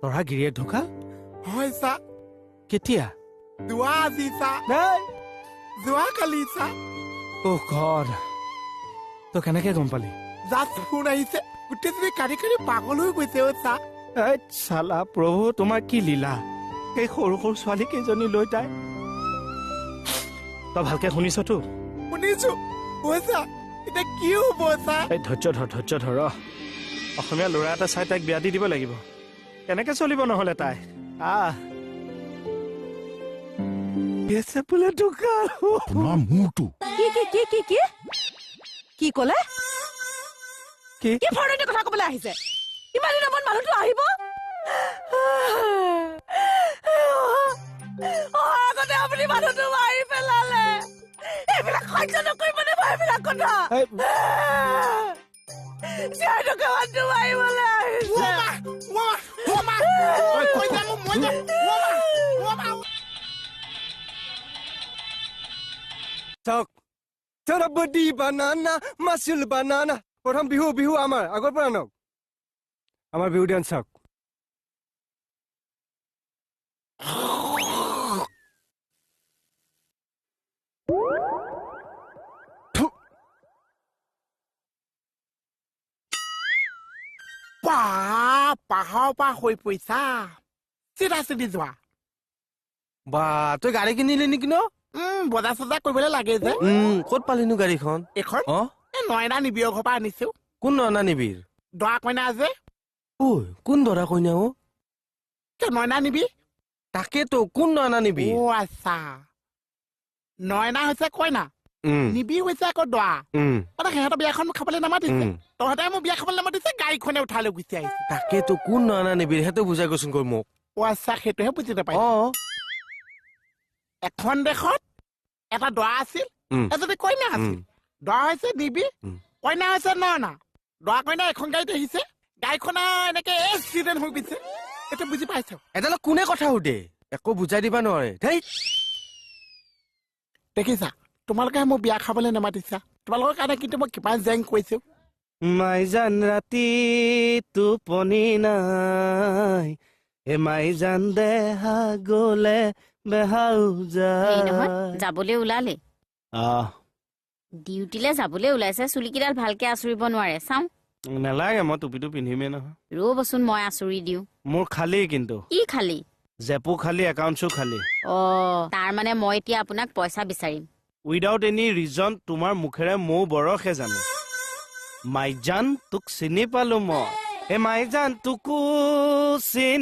ল'ৰা গিৰিয়েক ঢুকাল হয় ছা কেতিয়া যোৱা আজি ছা যোৱা কালি ছা অ' গড তই কেনেকে গম পালি জাষ্ট ফোন আহিছে গোটেইজনী কাঢ়ি কাঢ়ি পাগল হৈ গৈছে অ' ছা এই চালা প্ৰভু তোমাৰ কি লীলা সেই সৰু সৰু ছোৱালী কেইজনী লৈ তাই তই ভালকে শুনিছতো শুনিছো অ' ছা এতিয়া কি হ'ব ছা এই ধৈৰ্য ধৰ অসমীয়া ল'ৰা এটা চাই তাইক বিয়া দি দিব লাগিব কেনেকে চলিব নহ'লে তাই বোলে ঢুকাল আপোনাৰ মূৰটো কি ক'লে কি কি ফৰদে কথা ক'বলৈ আহিছে ইমান দিনৰ মূৰত মানুহটো আহিব আগতে আপুনি মানুহটো মাৰি পেলালে এইবিলাক সহ্য নকৰিবনে মই এইবিলাক কথা জীয়াইটোকে মানুহটো মাৰিবলৈ আহিছে চাওক চৰবদি বানানা মাছুল বানানা প্ৰথম বিহু আমাৰ আগৰ পৰা নক আমাৰ বিহু ডান্স চাওক পাহাৰৰ পৰা হৈ পৰিছা চিধা চিধি যোৱা বা তই গাড়ী কিনিলি নেকি ন বজাৰ চজাৰ কৰিবলৈ লাগে যে ক'ত পালিনো গাড়ীখন এইখন অ নয়না নিবিড়ৰ ঘৰৰ পৰা আনিছো কোন নয়না নিবিৰ দৰা কইনা যে ঐ কোন দৰা কইনা অ কিয় নয়না নিবি তাকেতো কোন নয়না নিবি অ আচ্ছা নয়না হৈছে কইনা নিবি হৈছে আকৌ দৰা মানে সিহঁতৰ বিয়াখন খাবলৈ নামাতিছে তহঁতে মোৰ বিয়া খাবলৈ নামাতিছে গাড়ীখনে উঠাই লৈ গুচি আহিছে তাকেতো কোন নয়না নিবিৰ সেইটো বুজাই গৈছোন কৈ মোক অ আচ্ছা সেইটোহে বুজি নাপাই অ এখন দেশত এটা দৰা আছিল এজনী কইনা আছিল দৰা হৈছে নিবি কইনা হৈছে নয়না দৰা কইনা এখন গাড়ীত আহিছে গাড়ীখন এনেকে এক্সিডেণ্ট হৈ গৈছে এইটো বুজি পাইছ এডাল কোনে কথা সুধে একো বুজাই দিবা নোৱাৰে ধেই দেখিছা তোমালোকে মোক বিয়া খাবলৈ নামাতিছা তোমালোকৰ কাৰণে কিন্তু মই কিমান জেং কৈছো মাইজান ৰাতি টোপনি নাই এ মাইজান দেহা গলে বেহাও যাবলৈ ওলালে ডিউটিলে যাবলৈ ওলাইছে চুলিকেইডাল ভালকে আঁচুৰিব নোৱাৰে চাওঁ নেলাগে মই টুপিটো পিন্ধিমেই নহয় ৰ'বচোন মই আঁচুৰি দিওঁ মোৰ খালী কিন্তু কি খালি জেপো খালী একাউণ্টছো খালী তাৰ মানে মই এতিয়া আপোনাক পইচা বিচাৰিম উইদাউট এনি ৰিজন তোমাৰ মুখেৰে মৌ বৰষে জানো মাইজান তোক চিনি পালো মই এ মাইজান তোকো চিনি